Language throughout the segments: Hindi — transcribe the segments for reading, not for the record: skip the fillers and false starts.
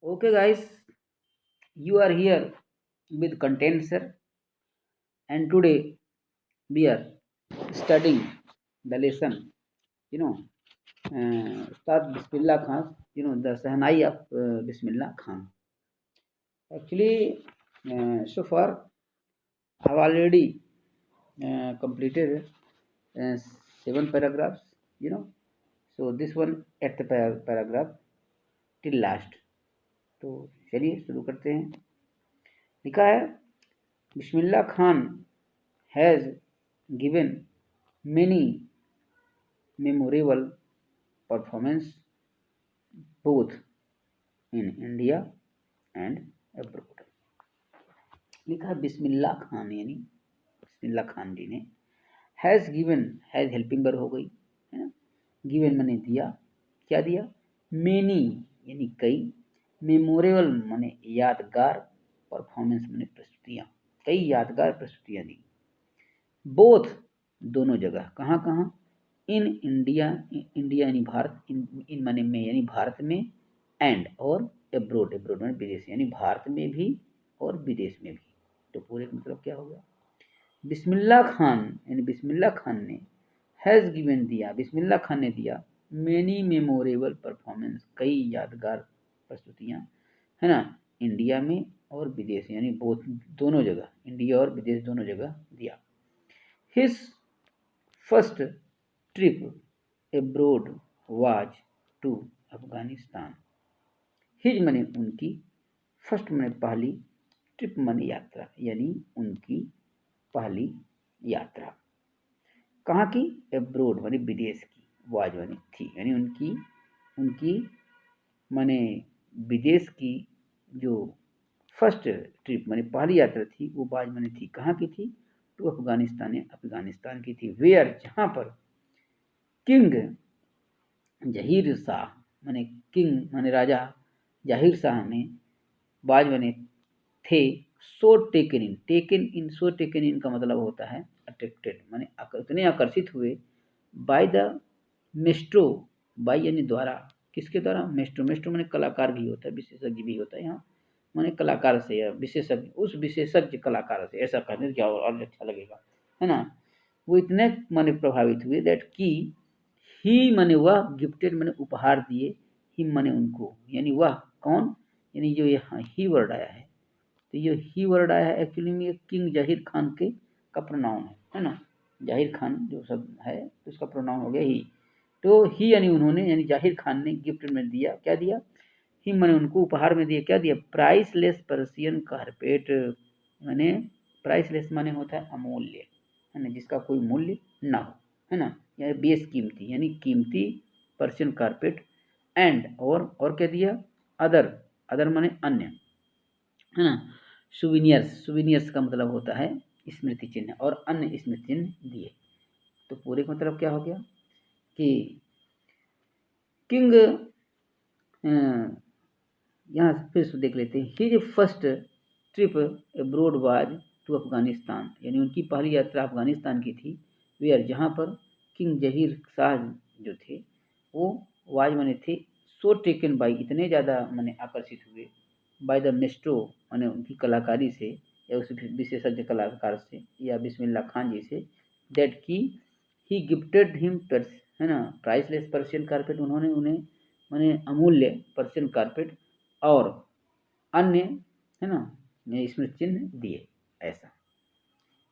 Okay, guys, you are here with content, sir, and today we are studying the lesson. You know, Ustad Bismillah Khan. The Sahnai of Bismillah Khan. Actually, so far I've already completed uh, 7 paragraphs. You know, so this one at the paragraph till last. तो चलिए शुरू करते हैं। लिखा है Bismillah Khan has given many memorable performances both in India and abroad। लिखा है बिस्मिल्लाह खान यानी बिस्मिल्लाह खान जी ने has given, has helping verb हो गई है ना, गिवन मैंने दिया, क्या दिया, मेनी यानी कई, मेमोरेबल माने यादगार, परफॉर्मेंस माने प्रस्तुतियाँ, कई यादगार प्रस्तुतियाँ दी, बोथ दोनों जगह, कहाँ कहाँ, इन इंडिया, इंडिया यानी भारत, इन माने में यानी भारत में, एंड और एब्रोड, एब्रोड माने विदेश यानी भारत में भी और विदेश में भी। तो पूरे का मतलब क्या हो गया, बिस्मिल्लाह खान यानी बिस्मिल्लाह खान ने हैज़ गिवन दिया, बिस्मिल्लाह खान ने दिया, मेनी मेमोरेबल परफॉर्मेंस कई यादगार प्रस्तुतियाँ है ना, इंडिया में और विदेश यानी बोथ दोनों जगह, इंडिया और विदेश दोनों जगह दिया। His first trip abroad was to Afghanistan। His मने उनकी, फर्स्ट मने पहली, ट्रिप मने यात्रा यानी उनकी पहली यात्रा, कहाँ की, एब्रोड मने विदेश की, वाज मने थी यानी उनकी उनकी मने विदेश की जो फर्स्ट ट्रिप मने पहली यात्रा थी वो वाज मने थी, कहाँ की थी, टू अफगानिस्तान, अफगानिस्तान की थी, वेयर जहाँ पर, किंग जहीर शाह माने किंग माने राजा जाहिर शाह ने, बाज बने थे, सो taken in so taken in का मतलब होता है अट्रैक्टेड माने इतने आकर्षित हुए, बाय द मेस्ट्रो, बाय यानी द्वारा, किसके द्वारा, मेस्ट्रो, मेस्ट्रो माने कलाकार भी होता है, विशेषज्ञ भी होता है, यहाँ माने कलाकार से या विशेषज्ञ, उस विशेषज्ञ कलाकार से, ऐसा कहने क्या और अच्छा लगेगा है ना, वो इतने माने प्रभावित हुए दैट की, ही माने वह, गिफ्टेड माने उपहार दिए, हिम माने उनको यानी वह कौन, यानी जो यहाँ ही वर्ड आया है, तो ये ही वर्ड आया है एक्चुअली में किंग जाहिर खान के का प्रोनाउन है ना, जाहिर खान जो शब्द है तो उसका प्रोनाउन हो गया ही, तो ही यानी उन्होंने यानी जाहिर खान ने गिफ्ट में दिया, क्या दिया, ही माने उनको उपहार में दिया, क्या दिया, प्राइसलेस पर्शियन कारपेट, माने प्राइसलेस माने होता है अमूल्य है ना, जिसका कोई मूल्य ना हो है ना, या बेस कीमती यानी कीमती पर्शियन कारपेट, एंड और क्या दिया, अदर, अदर माने अन्य है ना, सुविनियर्स, सुविनियर्स का मतलब होता है स्मृति चिन्ह, और अन्य स्मृति चिन्ह दिए। तो पूरे का मतलब क्या हो गया कि किंग, यहाँ फिर से देख लेते हैं, his first trip abroad was to Afghanistan यानी उनकी पहली यात्रा अफगानिस्तान की थी, वेयर जहाँ पर, किंग जहीर शाह जो थे वो वाज माने थे, सो टेकन बाई इतने ज़्यादा माने आकर्षित हुए, बाय द मेस्ट्रो माने उनकी कलाकारी से या उस विशेषज्ञ कलाकार से या बिस्मिल्लाह खान जी से, दैट की ही गिफ्टेड हिम है ना, प्राइसलेस पर्शियन कारपेट, उन्होंने उन्हें माने अमूल्य पर्शियन कारपेट और अन्य है ना स्मृति चिन्ह दिए, ऐसा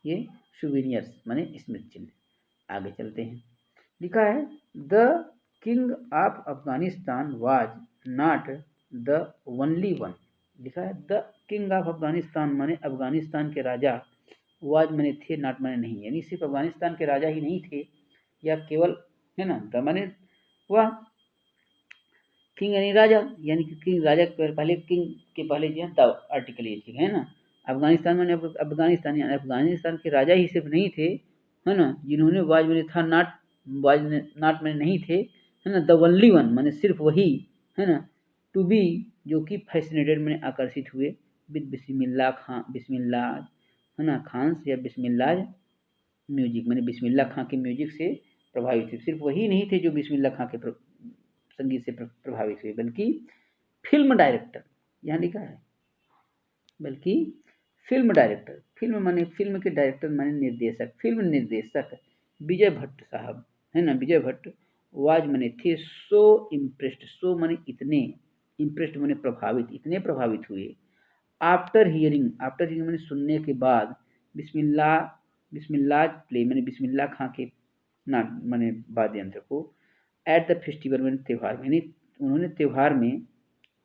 ये सुविनियर्स माने स्मृति चिन्ह। आगे चलते हैं, लिखा है the king of Afghanistan was not the only one, लिखा है द किंग ऑफ अफगानिस्तान माने अफगानिस्तान के राजा, वाज माने थे, नॉट माने नहीं, यानी सिर्फ अफगानिस्तान के राजा ही नहीं थे या केवल है ना, द माने वह, किंग यानी राजा, यानी कि किंग राजा के पहले, किंग के पहले जो है द आर्टिकल ये ठीक है ना, अफगानिस्तान में अफगानिस्तान यानी अफगानिस्तान के राजा ही सिर्फ नहीं थे है ना, जिन्होंने वाज में था नॉट, वाज नॉट में नहीं थे है ना, द ओनली वन माने सिर्फ वही है ना, टू बी जो कि फैसिनेटेड में आकर्षित हुए, विद बिस्मिल्लाह खान, बिस्मिल्लाह है ना खान या बिस्मिल्लाह म्यूजिक मैंने बिस्मिल्लाह खां के म्यूजिक से प्रभावित हुए, सिर्फ वही नहीं थे जो बिस्मिल्लाह खां के संगीत से प्रभावित हुए, बल्कि फिल्म डायरेक्टर यहाँ लिखा है, बल्कि फिल्म डायरेक्टर, फिल्म माने फिल्म के डायरेक्टर माने निर्देशक, फिल्म निर्देशक विजय भट्ट साहब, है ना, विजय भट्ट वाज माने थे सो इम्प्रेस्ड, सो माने इतने, इम्प्रेस्ड माने प्रभावित, इतने प्रभावित हुए, आफ्टर हियरिंग माने सुनने के बाद, बिस्मिल्लाह, बिस्मिल्लाह प्ले माने बिस्मिल्लाह खां के ना माने वाद्य यंत्र को, एट द फेस्टिवल माने त्यौहार में, यानी उन्होंने त्यौहार में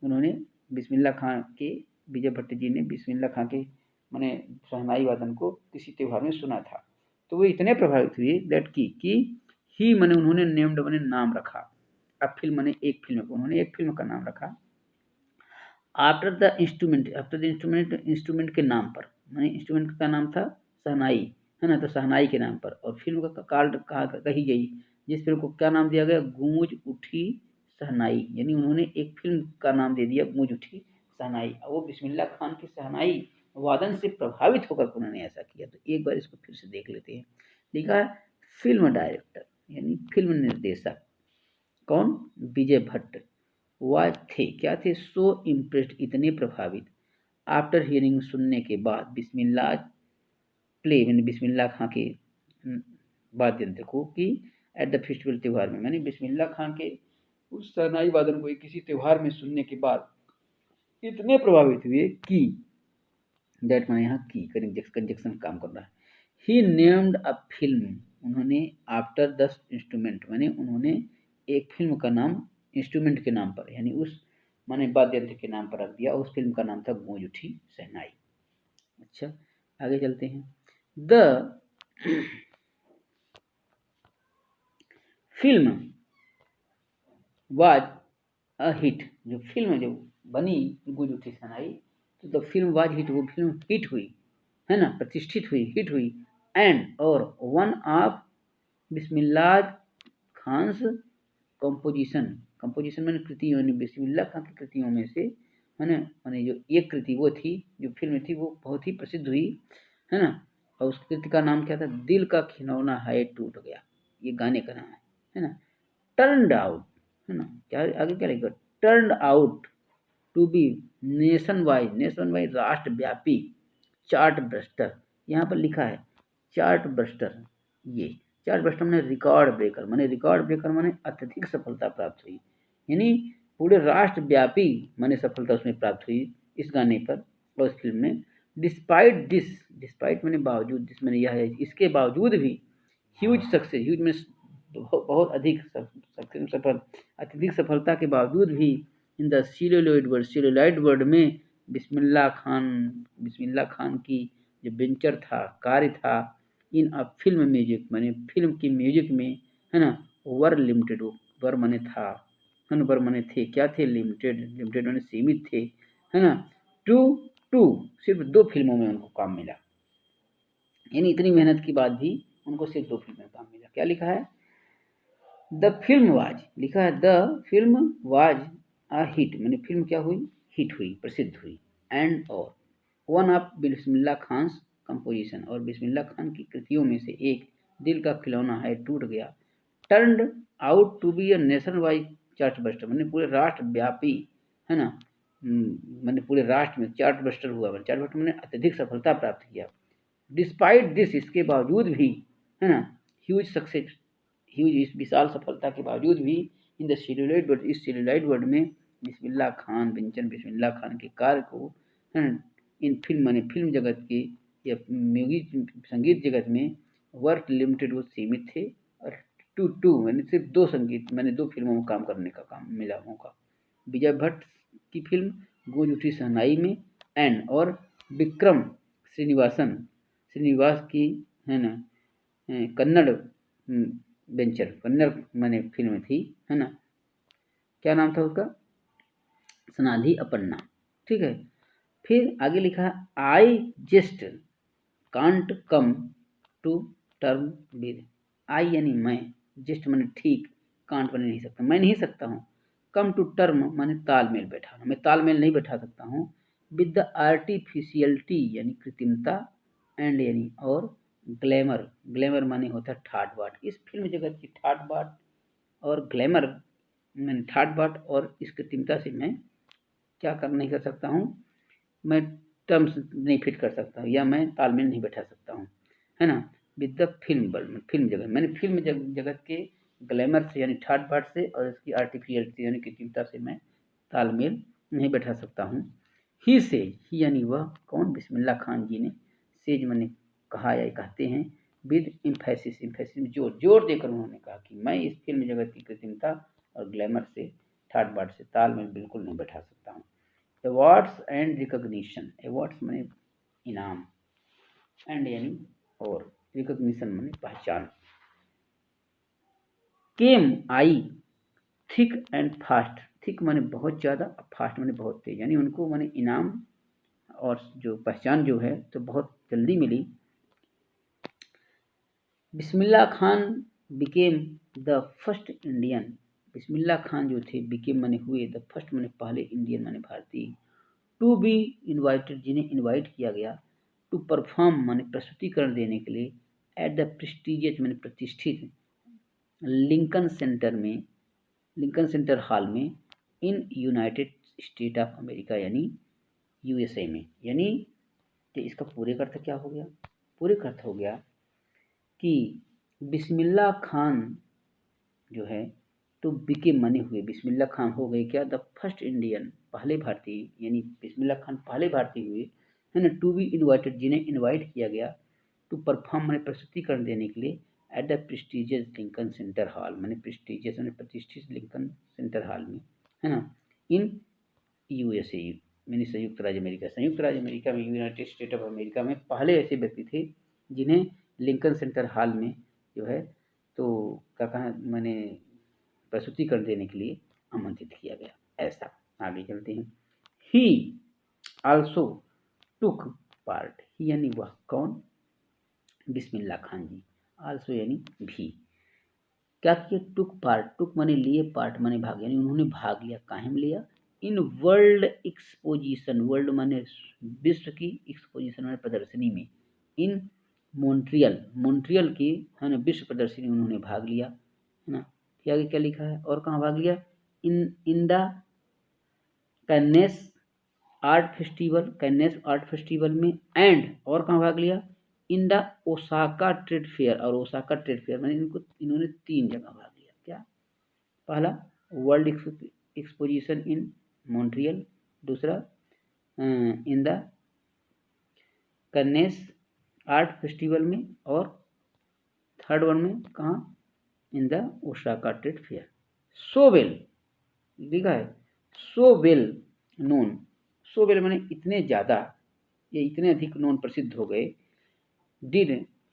उन्होंने बिस्मिल्लाह खां के, विजय भट्ट जी ने बिस्मिल्लाह खां के माने शहनाई वादन को किसी त्यौहार में सुना था, तो वो इतने प्रभावित हुए दैट कि ही माने उन्होंने नेम्ड माने नाम रखा, अब फिल्म माने एक फिल्म को उन्होंने एक फिल्म का नाम रखा, after the instrument, after the instrument, instrument के नाम पर, माने इंस्ट्रूमेंट का नाम था शहनाई, है ना, तो शहनाई के नाम पर, और फिल्म का कार्ड कही गई, जिस फिल्म को क्या नाम दिया गया, गूंज उठी शहनाई, यानी उन्होंने एक फिल्म का नाम दे दिया गूंज उठी शहनाई, वो बिस्मिल्लाह खान की शहनाई वादन से प्रभावित होकर उन्होंने ऐसा किया। तो एक बार इसको फिर से देख लेते हैं। लिखा है फिल्म डायरेक्टर यानी फिल्म निर्देशक कौन, विजय भट्ट, वाज थे, क्या थे, सो इम्प्रेस्ड, इतने प्रभावित, आफ्टर हियरिंग, सुनने के बाद, बिस्मिल्लाह प्ले मैंने बिस्मिल्लाह खां के वाद्य यंत्र को, कि एट द फेस्टिवल त्यौहार में, मैंने बिस्मिल्लाह खां के उस शहनाई वादन को किसी त्यौहार में सुनने के बाद इतने प्रभावित हुए कि, दैट मैंने यहाँ की कंजक्शन काम कर रहा है, ही नेम्ड अ फिल्म, उन्होंने आफ्टर द इंस्ट्रूमेंट माने उन्होंने एक फिल्म का नाम इंस्ट्रूमेंट के नाम पर, यानी उस माने वाद्य यंत्र के नाम पर रख दिया, उस फिल्म का नाम था गूंज उठी शहनाई। अच्छा, आगे चलते हैं। The film was a hit, जो फिल्म जो बनी गूंज उठी शहनाई, तो द फिल्म वाज हिट, वो फिल्म हिट हुई, है ना, प्रतिष्ठित हुई, हिट हुई, एंड और one of Bismillah Khan's composition, composition मैंने कृतियों, बिस्मिल्लाह खान की कृतियों में से, है ना, मैंने जो एक कृति वो थी, जो फिल्म थी वो बहुत ही प्रसिद्ध हुई, है ना, और उस कृति का नाम क्या था, दिल का खिलौना है टूट गया, ये गाने का नाम है ना, टर्नड आउट, है ना, क्या आगे क्या लिखा, turned out to be nationwide राष्ट्रव्यापी चार्ट बस्टर, यहाँ पर लिखा है चार्ट बस्टर, ये चार्ट बस्टर मैंने रिकॉर्ड ब्रेकर, मैंने रिकॉर्ड ब्रेकर मैंने अत्यधिक सफलता प्राप्त हुई, यानी पूरे राष्ट्रव्यापी मैंने सफलता उसमें प्राप्त हुई इस गाने पर और इस फिल्म में। डिस्पाइट दिस, डिस्पाइट मैंने बावजूद, दिस मैंने यह है, इसके बावजूद भी, ह्यूज सक्सेस, ह्यूज में बहुत अधिक सफल, अत्यधिक सफलता के बावजूद भी, इन द सेलुलॉइड वर्ड में बिस्मिल्लाह खान की जो वेंचर था, कार्य था, इन अ फिल्म म्यूजिक मैंने फिल्म की म्यूजिक में, है ना, वर लिमिटेड, वर मने था, है ना, वर मने थे, क्या थे, लिमिटेड, लिमिटेड मैंने सीमित थे, है ना, टू टू सिर्फ 2 फिल्मों में उनको काम मिला, यानी इतनी मेहनत के बाद भी उनको सिर्फ 2 फिल्मों में काम मिला। क्या लिखा है, द फिल्म वाज, लिखा है the film was a hit, मैंने फिल्म क्या हुई, हिट हुई, प्रसिद्ध हुई, एंड और one of Bismillah Khan composition, और बिस्मिल्लाह खान की कृतियों में से एक, दिल का खिलौना है टूट गया, turned out to be a nationwide chart buster, मैंने पूरे राष्ट्र व्यापी, है ना, मैंने पूरे राष्ट्र में चार्ट बस्टर हुआ, चार्ट बस्टर मैंने अत्यधिक सफलता प्राप्त किया, डिस्पाइट दिस, इसके बावजूद भी, है ना, ह्यूज सक्सेस, ह्यूज इस विशाल सफलता के बावजूद भी, इन द सेलुलॉइड वर्ड, इस सेलुलॉइड वर्ड में बिस्मिल्लाह खान, विंचन बिस्मिल्लाह खान के कार्य को, है ना, इन फिल्म माने फिल्म जगत के या म्यूजिक संगीत जगत में वर्क लिमिटेड वो सीमित थे, और टू मैंने सिर्फ 2 संगीत मैंने 2 फिल्मों में काम करने का काम मिला मौका, विजय भट्ट की फिल्म गूंज उठी शहनाई में, एंड और विक्रम श्रीनिवासन, श्रीनिवास की, है ना, कन्नड़ वेंचर, कन्नड़ मैंने फिल्म थी, है ना, क्या नाम था उसका, सनाधि अपन्ना, ठीक है। फिर आगे लिखा है I just can't come to term with, I यानी मैं, जस्ट मैंने ठीक, कांट बने नहीं सकता, मैं नहीं सकता हूँ, कम टू टर्म माने तालमेल बैठाना, मैं तालमेल नहीं बैठा सकता हूँ, विद द आर्टिफिशियलिटी यानी कृत्रिमता, एंड यानी और ग्लैमर, ग्लैमर माने होता है ठाट बाट, इस फिल्म जगत की ठाट बाट और ग्लैमर मैंने ठाट बाट और इस कृत्रिमता से मैं क्या कर नहीं कर सकता हूँ, मैं टर्म्स नहीं फिट कर सकता हूँ या मैं तालमेल नहीं बैठा सकता हूँ, है ना, with the film world, film जगत। मैंने फिल्म जगत के ग्लैमर से यानी ठाट बाट से और इसकी आर्टिफिशियलिटी यानी कृत्रिमता से मैं तालमेल नहीं बैठा सकता हूँ। ही सेज, ही यानी वह कौन, बिस्मिल्लाह खान जी ने, सेज मैंने कहा या कहते हैं, विद इम्फेसिस, इम्फेसिस में जोर जोर देकर उन्होंने कहा कि मैं इस फिल्म जगत की कृत्रिमता और ग्लैमर से ठाट बाट से तालमेल बिल्कुल नहीं बैठा सकता हूँ। अवार्ड्स एंड रिकॉग्निशन, अवार्ड्स माने इनाम, एंड यानी और, रिकॉग्निशन माने पहचान। केम आई, थिक एंड फास्ट, थिक माने बहुत ज़्यादा, फास्ट माने बहुत तेज, यानी उनको माने इनाम और जो पहचान जो है तो बहुत जल्दी मिली। Bismillah Khan became the first Indian, Bismillah Khan जो थे बिकेम माने हुए, द फर्स्ट माने पहले, इंडियन माने भारतीय, टू बी इनवाइटेड जिन्हें इनवाइट किया गया, टू परफॉर्म माने प्रस्तुतिकरण देने के लिए, एट द प्रेस्टिजियस माने प्रतिष्ठित, लिंकन सेंटर में, लिंकन सेंटर हॉल में, in United state of America यानी यूएसए में। यानी कि इसका पूरे का अर्थ क्या हो गया, पूरे का अर्थ हो गया कि बिस्मिल्लाह खान जो है तो बिके मने हुए, बिस्मिल्लाह खान हो गए क्या, द फर्स्ट इंडियन, पहले भारतीय, यानी बिस्मिल्लाह खान पहले भारतीय हुए, है ना, टू बी इनवाइटेड जिन्हें इनवाइट किया गया, टू परफॉर्म मैंने प्रस्तुतिकरण देने के लिए, at the prestigious Lincoln centre hall, मैंने प्रेस्टिजियस मैंने प्रतिष्ठित लिंकन सेंटर हॉल में, है ना, इन यूएसए यानी संयुक्त राज्य अमेरिका, संयुक्त राज्य अमेरिका में, यूनाइटेड स्टेट ऑफ अमेरिका में पहले ऐसे व्यक्ति थे जिन्हें लिंकन सेंटर हॉल में जो है तो क्या कहा मैंने प्रस्तुतिकरण देने के लिए आमंत्रित किया गया। ऐसा आगे चलते हैं। ही आल्सो टुक पार्ट, ही यानी वह कौन, बिस्मिल्लाह खान जी, आल्सो यानी भी, क्या किया, टुक पार्ट, टुक माने लिए, पार्ट माने भाग, यानी उन्होंने भाग लिया, काहे में लिया, इन वर्ल्ड एक्सपोजिशन, वर्ल्ड माने विश्व की, एक्सपोजिशन माने प्रदर्शनी में, इन मॉन्ट्रियल, मॉन्ट्रियल की, है ना, विश्व प्रदर्शनी में उन्होंने भाग लिया, है ना। फिर आगे क्या लिखा है, और कहाँ भाग लिया, in the Cannes art festival, Cannes art festival में, एंड और कहाँ भाग लिया, in the Osaka trade fair, और ओसाका ट्रेड फेयर मैंने इनको, इन्होंने 3 जगह भाग लिया। क्या, पहला वर्ल्ड एक्सपोजिशन इन मॉन्ट्रियल, दूसरा इन द कैनेस आर्ट फेस्टिवल में, और थर्ड वन में कहाँ, इन the Osaka trade fair. So well लिखा है, so well known, so well मैंने इतने ज़्यादा, ये इतने अधिक नोन प्रसिद्ध हो गए, डिड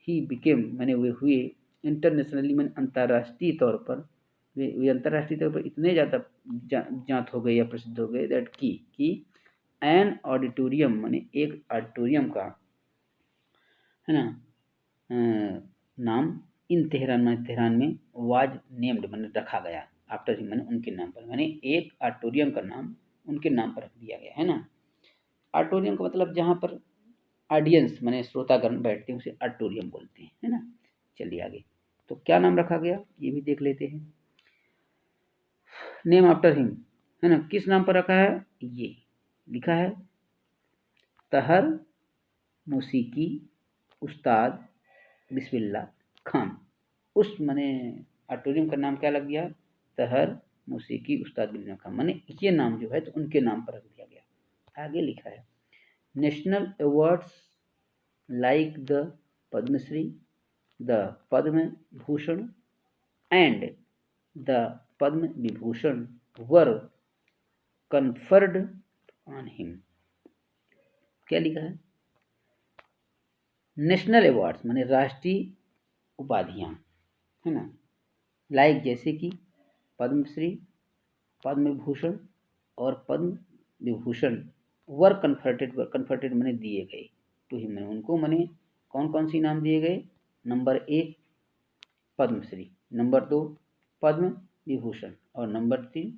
ही बिकेम मैंने वे हुए, इंटरनेशनली मैंने अंतर्राष्ट्रीय तौर पर, वे अंतर्राष्ट्रीय तौर पर इतने ज़्यादा जांच हो गए या प्रसिद्ध हो गए, दैट की एन ऑडिटोरियम मैंने एक ऑडिटोरियम का, है ना, नाम, इन तेहरान मैंने तेहरान में, वाज नेम्ड मैंने रखा गया, आफ्टर ही मैंने उनके नाम पर, मैंने एक ऑडिटोरियम का नाम उनके नाम पर रख दिया गया, है ना। ऑडिटोरियम का मतलब जहाँ पर ऑडियंस मैंने श्रोतागण बैठते हैं उसे ऑडिटोरियम बोलते हैं, है ना। चलिए आगे, तो क्या नाम रखा गया ये भी देख लेते हैं। नेम आफ्टर हिम, है ना, किस नाम पर रखा है, ये लिखा है, तहर मौसीकी उस्ताद बिस्मिल्लाह खान, उस मैंने ऑडिटोरियम का नाम क्या लग गया, तहर मौसीकी उस्ताद बिस्मिल्लाह खान, मैंने ये नाम जो है तो उनके नाम पर रख दिया गया। आगे लिखा है, national awards like the Padma Shri, the Padma Bhushan and the Padma Vibhushan were conferred on him। क्या लिखा है, नेशनल अवार्ड्स माने राष्ट्रीय उपाधियां, है ना, लाइक जैसे कि पद्मश्री, पद्म भूषण और पद्म विभूषण, वर कन्फर्टेड, वर कन्फर्टेड माने दिए गए, टू हिम माने उनको, माने कौन कौन सी नाम दिए गए, नंबर 1 पद्मश्री, नंबर 2 पद्म विभूषण, और नंबर 3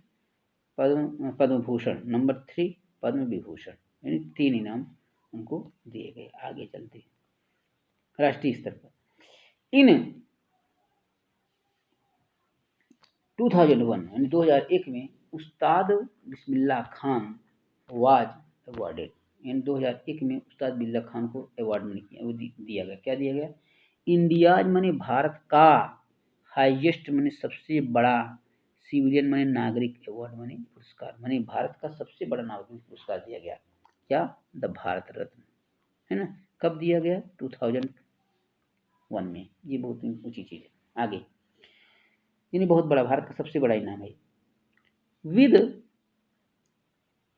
पद्म भूषण, नंबर 3 पद्म विभूषण, यानी 3 इनाम उनको दिए गए। आगे चलते राष्ट्रीय स्तर पर, इन 2001 यानी 2001 में उस्ताद बिस्मिल्लाह खान वाज अवार्डेड। इन 2001 में उस्ताद बिल्ला खान को अवार्ड में किया, वो दिया गया। क्या दिया गया? इंडियाज माने भारत का, हाईएस्ट माने सबसे बड़ा, सिविलियन माने नागरिक अवार्ड माने पुरस्कार, माने भारत का सबसे बड़ा नागरिक पुरस्कार दिया गया। क्या? द भारत रत्न, है ना। कब दिया गया? 2001 में। ये बहुत ऊंची चीज है। आगे, यानी बहुत बड़ा, भारत का सबसे बड़ा इनाम है। With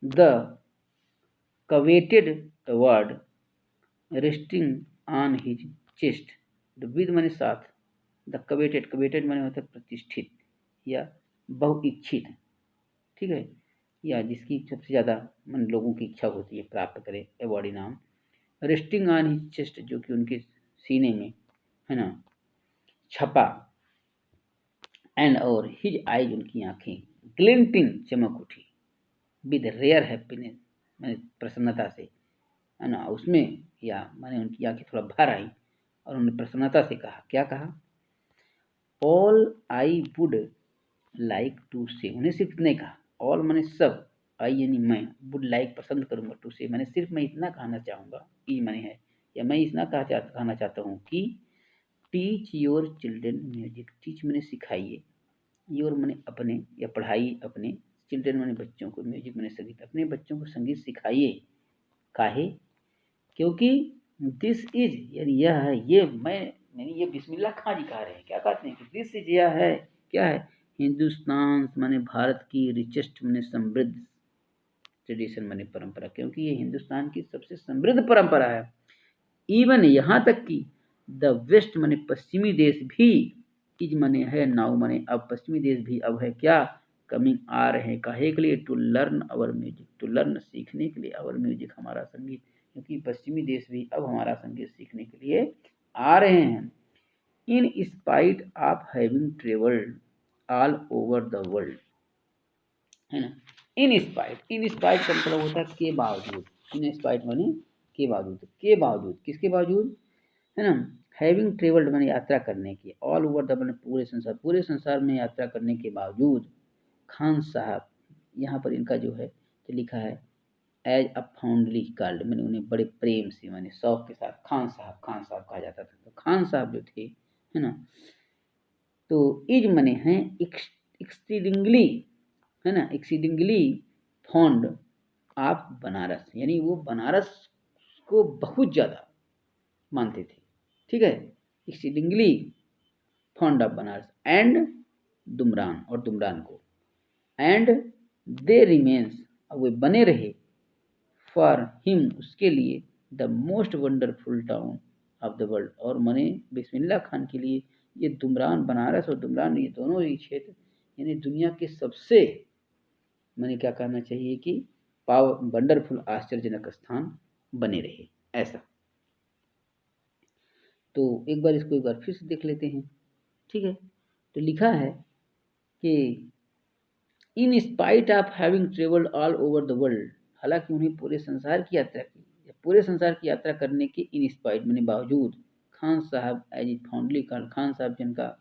the coveted award resting on his chest, the with माने साथ, द कवेटेड माने होता है प्रतिष्ठित या बहुइच्छित, ठीक है, या जिसकी सबसे ज्यादा मन लोगों की इच्छा होती है प्राप्त करे अवार्ड इनाम। रेस्टिंग ऑन हिज चेस्ट, जो कि उनके सीने में, है ना, छपा। एंड और हिज आईज, उनकी आंखें, ग्लिंटिंग, चमक उठी, विद रेयर हैप्पीनेस, मैंने प्रसन्नता से, है ना, उसमें, या मैंने उनकी आंखें थोड़ा भर आई और उन्होंने प्रसन्नता से कहा। क्या कहा? All I would like to say, उन्हें सिर्फ इतने कहा, ऑल मैंने सब, आई यानी मैं, वुड लाइक पसंद करूंगा, टू से मैंने सिर्फ मैं इतना कहना चाहूंगा, ई मैंने है, या मैं इतना कहना चाहता हूँ कि teach your children music, teach मैंने सिखाइए, योर मैंने अपने, या पढ़ाई अपने, चिल्ड्रन मैंने बच्चों को, म्यूजिक मैंने संगीत, अपने बच्चों को संगीत सिखाइए। काहे? क्योंकि दिस इज, यानी यह है, ये मैं, यानी ये बिस्मिल्लाह खां जी कह रहे हैं। क्या कहते हैं कि दिस इज, यह है, क्या है? हिंदुस्तान माने भारत की रिचेस्ट माने समृद्ध ट्रेडिशन माने परंपरा, क्योंकि ये हिंदुस्तान की सबसे समृद्ध परंपरा है। इवन यहाँ तक कि द वेस्ट माने पश्चिमी देश भी, इज माने है, नाउ माने अब, पश्चिमी देश भी अब है, क्या? कमिंग, आ रहे हैं। काहे के लिए? To learn our music, to learn, सीखने के लिए, आवर म्यूजिक, हमारा संगीत, क्योंकि पश्चिमी देश भी अब हमारा संगीत सीखने के लिए आ रहे हैं। In spite of having travelled all over the world, है ना। इन स्पाइट का मतलब होता है के बावजूद, इन स्पाइट माने के बावजूद, के बावजूद, किसके बावजूद, है ना। हैविंग ट्रेवल्ड माने यात्रा करने की, ऑल ओवर द माने पूरे संसार में यात्रा करने के बावजूद, खान साहब, यहाँ पर इनका जो है तो लिखा है एज अ फाउंडली कॉल्ड, मैंने उन्हें बड़े प्रेम से, मैंने शौक के साथ खान साहब कहा जाता था। तो खान साहब जो थे, है ना, तो इज मने हैं एक्ससीडिंगली, है ना, एक्सीडिंगली फॉन्ड ऑफ बनारस, यानी वो बनारस को बहुत ज़्यादा मानते थे, ठीक है, exceedingly fond of Banaras and Dumraon, और दुमरान को, एंड दे रिमेन्स, वे बने रहे, फॉर हिम, उसके लिए, the most wonderful town of the world, और मने बिस्मिल्लाह खान के लिए ये दुमरान, बनारस और दुमरान, ये दोनों ही क्षेत्र यानी दुनिया के सबसे, मैंने क्या कहना चाहिए कि वंडरफुल, आश्चर्यजनक स्थान बने रहे, ऐसा। तो एक बार इसको एक बार फिर से देख लेते हैं, ठीक है। तो लिखा है कि in spite of having travelled all over the world, हालांकि उन्हें पूरे संसार की यात्रा की, पूरे संसार की यात्रा करने के इन स्पाइट मैंने बावजूद, Khan Sahab as it fondly called, Khan Sahab जिनका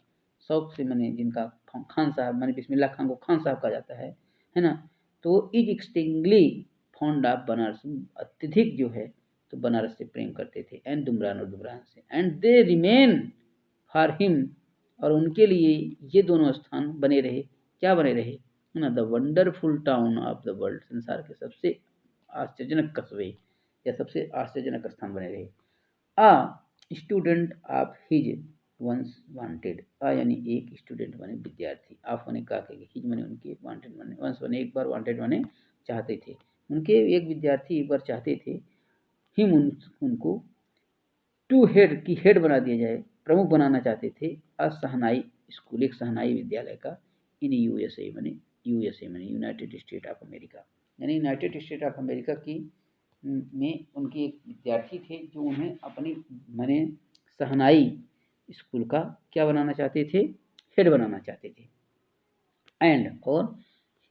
शौक से, मैंने जिनका, खान साहब मैंने बिस्मिल्लाह खान को खान साहब कहा जाता है ना। तो इज एक्सटिंगली फॉन्ड ऑफ बनारस, अत्यधिक जो है तो बनारस से प्रेम करते थे, एंड दुमरान, और दुमरान से, and they remain for him, और उनके लिए ये दोनों स्थान बने रहे, क्या बने रहे, है ना, the wonderful town of the world, संसार के सबसे आश्चर्यजनक कस्बे या सबसे आश्चर्यजनक स्थान बने रहे। A student of his once wanted, a यानी एक, स्टूडेंट माने विद्यार्थी, ऑफ माने का के, हिज माने उनके, वांटेड माने वंस माने एक बार, वांटेड माने चाहते थे, उनके एक विद्यार्थी एक बार चाहते थे, हिम उनको, टू हेड की हेड बना दिया जाए, प्रमुख बनाना चाहते थे, असहनाई स्कूल, एक सहनाई विद्यालय का, इन यूएसए माने, यूएसए माने यूनाइटेड स्टेट ऑफ अमेरिका, यानी यूनाइटेड स्टेट ऑफ अमेरिका की में उनके एक विद्यार्थी थे जो उन्हें अपनी माने सहनाई स्कूल का क्या बनाना चाहते थे, हेड बनाना चाहते थे। एंड और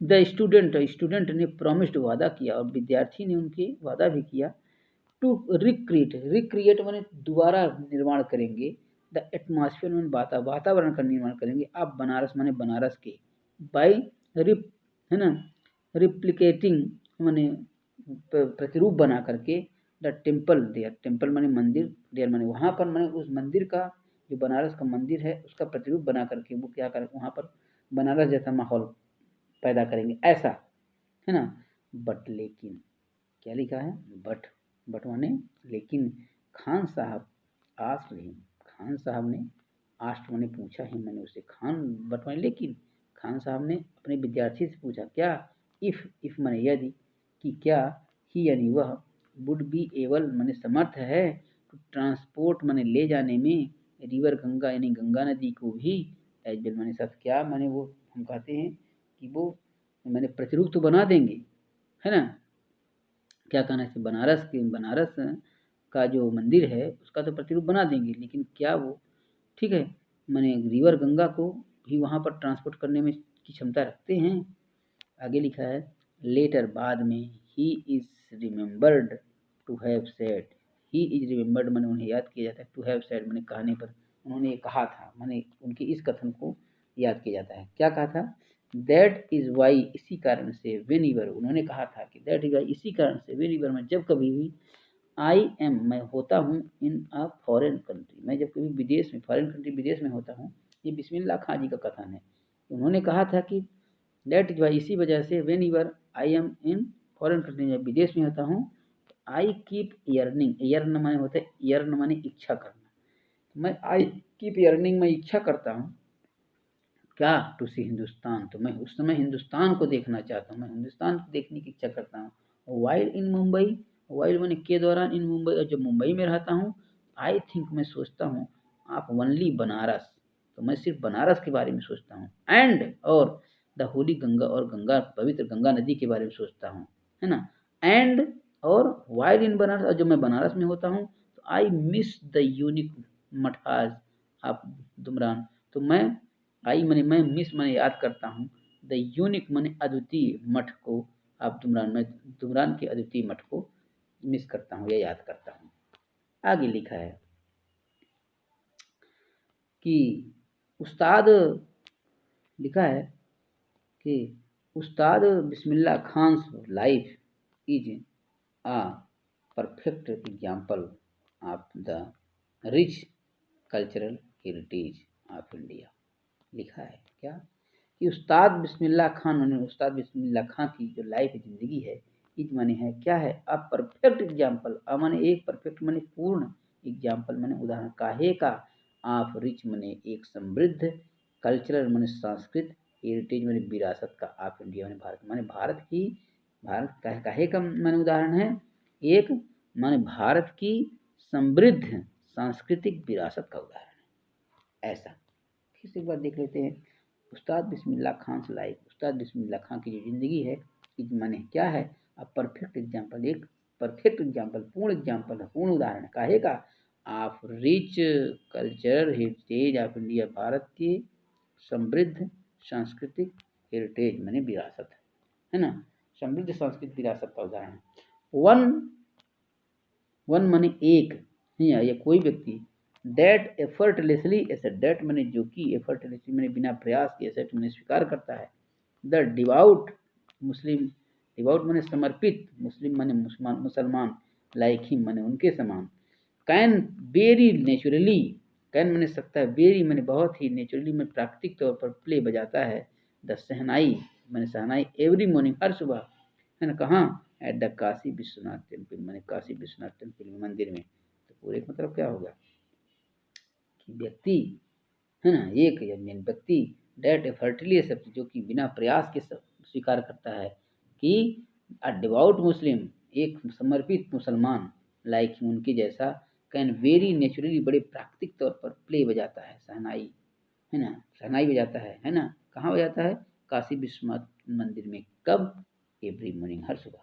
द स्टूडेंट ने प्रॉमिस्ड, वादा किया, और विद्यार्थी ने उनके वादा भी किया, टू रिक्रिएट माने दोबारा निर्माण करेंगे, द एटमॉस्फेयर माने वातावरण का निर्माण करेंगे, आप बनारस माने बनारस के, बाई रिप, है ना, रिप्लिकेटिंग माने प्रतिरूप बना करके द टेम्पल देयर, टेम्पल माने मंदिर, देयर माने वहाँ पर, माने उस मंदिर का, जो बनारस का मंदिर है उसका प्रतिरूप बना करके वो क्या करें, वहाँ पर बनारस जैसा माहौल पैदा करेंगे, ऐसा है ना। बट लेकिन क्या लिखा है, बट माने लेकिन, खान साहब आस्क्ड हिम, खान साहब ने, आस्क्ड माने पूछा, हिम माने उसे, खान, बट माने लेकिन, खान साहब ने अपने विद्यार्थी से पूछा, क्या, इफ माने यदि, कि क्या, ही यानी वह, वुड बी एबल माने समर्थ है, टू ट्रांसपोर्ट माने ले जाने में, रिवर गंगा यानी गंगा नदी को भी, एज वेल माने साथ, क्या माने वो हम कहते हैं कि वो मैंने प्रतिरूप तो बना देंगे, है ना। क्या कहना है, बनारस का जो मंदिर है उसका तो प्रतिरूप बना देंगे, लेकिन क्या वो, ठीक है, मैंने रिवर गंगा को भी वहाँ पर ट्रांसपोर्ट करने में की क्षमता रखते हैं। आगे लिखा है, लेटर बाद में, he is remembered to have said, he is remembered मैंने उन्हें याद किया जाता है, टू हैव सेड मैंने कहने पर, उन्होंने ये कहा था, मैंने उनके इस कथन को याद किया जाता है। क्या कहा था, दैट इज वाई, इसी कारण से, वेन ईवर, उन्होंने कहा था कि दैट इज वाई, इसी कारण से, वेन ईवर मैं जब कभी भी, आई एम मैं होता हूँ, इन अ फॉरेन कंट्री, मैं जब कभी विदेश में, फॉरेन कंट्री विदेश में होता हूँ, ये बिस्मिल्लाह खां जी का कथन है। उन्होंने कहा था कि दैट इज वाई, इसी वजह से, when ईवर I am in foreign country, जब विदेश में होता हूँ, आई कीप यर्निंग, यर्न माने होता है, यर्न माने इच्छा करना, मैं आई कीप यर्निंग, मैं इच्छा करता हूँ, क्या, टू सी हिंदुस्तान, तो मैं उस समय हिंदुस्तान को देखना चाहता हूँ, मैं हिंदुस्तान को देखने की इच्छा करता हूँ। वाइल इन मुंबई, वाइल मैंने के दौरान, इन मुंबई, और जब मुंबई में रहता हूँ, आई थिंक मैं सोचता हूँ, आप ओनली बनारस, तो मैं सिर्फ बनारस के बारे में सोचता हूँ, एंड और द होली गंगा, और गंगा, पवित्र गंगा नदी के बारे में सोचता हूँ, है ना। एंड और वाइल इन बनारस, और जब मैं बनारस में होता हूँ, तो आई मिस द यूनिक मठाज आप दुमरान, तो मैं, आई मने मैं, मिस मने याद करता हूँ, द यूनिक मने अद्वितीय मठ को, आप दुमरान, मैं दुमरान के अद्वितीय मठ को मिस करता हूँ या याद करता हूँ। आगे लिखा है कि उस्ताद, लिखा है कि Ustad Bismillah Khan life is a perfect example of the rich cultural heritage of India. लिखा है क्या, कि उस्ताद बिस्मिल्लाह खान, माने उस्ताद बिस्मिल्लाह खान की जो लाइफ जिंदगी है, इज माने है, क्या है, अब परफेक्ट एग्जाम्पल, माने एक परफेक्ट माने पूर्ण, एग्जाम्पल माने उदाहरण, काहे का, ऑफ रिच माने एक समृद्ध, कल्चरल माने संस्कृत, हेरिटेज माने विरासत का, ऑफ इंडिया माने भारत की, भारत काहे का माने उदाहरण है, एक माने भारत की समृद्ध सांस्कृतिक विरासत का उदाहरण है, ऐसा। फिर से एक बार देख लेते हैं, उस्ताद बिस्मिल्लाह खान से लाइफ, उस्ताद बिस्मिल्लाह खान की जो ज़िंदगी है, इस माने क्या है, अब परफेक्ट एग्जाम्पल, एक परफेक्ट एग्जाम्पल, पूर्ण एग्जाम्पल है, पूर्ण उदाहरण काहे का, of rich culture heritage of India, Bharat की समृद्ध सांस्कृतिक हेरिटेज माने विरासत है ना, समृद्ध सांस्कृतिक विरासत का उदाहरण। वन, वन माने एक, या कोई व्यक्ति, दैट एफर्टलेसली एसेट, दैट मैंने जो कि, एफर्टलेसली मैंने बिना प्रयास के, एसेट मैंने स्वीकार करता है, द डिवाउट मुस्लिम, डिवाउट मैंने समर्पित, मुस्लिम मैंने मुसलमान, लाइक हिम मैंने उनके समान, कैन वेरी नेचुरली, कैन मैंने सकता है, वेरी मैंने बहुत ही, नेचुरली में प्राकृतिक तौर पर, प्ले बजाता है, द सहनाई मैंने सहनाई, एवरी मॉर्निंग हर सुबह, है ना, कहाँ, at the Kashi Vishwanath temple, मैंने काशी विश्वनाथ टेम्पल में, मंदिर में। तो पूरे का मतलब क्या होगा कि व्यक्ति, है ना, एक व्यक्ति, डेट एफर्टली एक्सेप्ट, जो कि बिना प्रयास के स्वीकार करता है कि, अ डिवाउट मुस्लिम, एक समर्पित मुसलमान, लाइक उनके जैसा, कैन वेरी नेचुरली बड़े प्राकृतिक तौर पर प्ले बजाता है, सहनाई, है ना, सहनाई बजाता है ना, कहाँ बजाता है, काशी विश्वनाथ मंदिर में, कब, एवरी मॉर्निंग हर सुबह।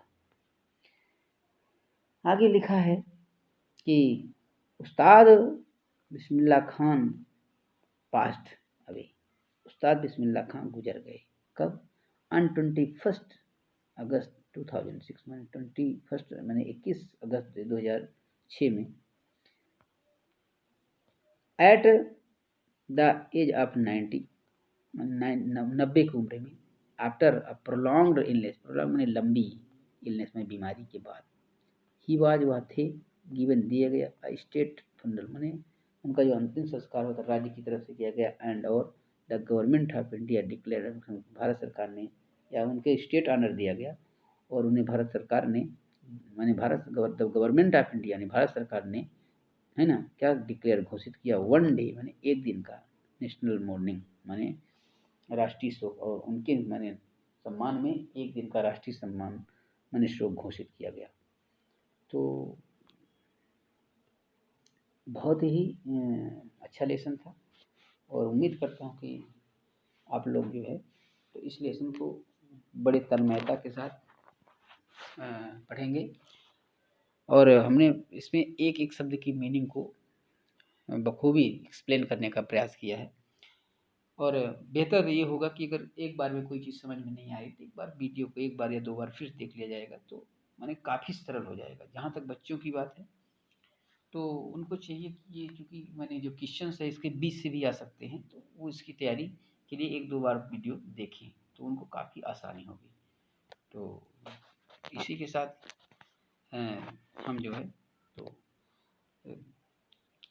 आगे लिखा है कि उस्ताद बिस्मिल्लाह खान पास्ट अवे, उस्ताद बिस्मिल्लाह खान गुजर गए, कब, ऑन 21 अगस्त 2006 मैंने 21 मैंने 21 अगस्त 2006 में, एट द एज ऑफ 90 90 की उम्र में, after a prolonged illness, prolong मैंने लंबी, इलनेस में बीमारी के बाद। ही वाज वह थे गिवन दिया गया स्टेट फंडल माने उनका जो अंतिम संस्कार होता राज्य की तरफ से किया गया एंड और the government of India declare Bharat सरकार ने या उनके स्टेट ऑनर दिया गया और उन्हें भारत सरकार ने माने गवर्नमेंट ऑफ इंडिया ने भारत सरकार ने है ना क्या डिक्लेयर घोषित किया वन डे माने एक दिन का नेशनल मॉर्निंग माने राष्ट्रीय शोक और उनके माने सम्मान में एक दिन का राष्ट्रीय सम्मान माने शोक घोषित किया गया। तो बहुत ही अच्छा लेसन था और उम्मीद करता हूँ कि आप लोग जो है तो इस लेसन को बड़े तन्मयता के साथ पढ़ेंगे और हमने इसमें एक एक शब्द की मीनिंग को बखूबी एक्सप्लेन करने का प्रयास किया है और बेहतर ये होगा कि अगर एक बार में कोई चीज़ समझ में नहीं आई तो एक बार वीडियो को एक बार या दो बार फिर देख लिया जाएगा तो माने काफ़ी सरल हो जाएगा। जहाँ तक बच्चों की बात है तो उनको चाहिए कि ये चूँकि मैंने जो क्वेश्चंस है इसके बीच से भी आ सकते हैं तो वो इसकी तैयारी के लिए एक दो बार वीडियो देखें तो उनको काफ़ी आसानी होगी। तो इसी के साथ हम जो है तो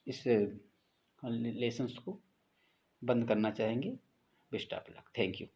इस लेसन्स को बंद करना चाहेंगे। Best of luck. Thank you.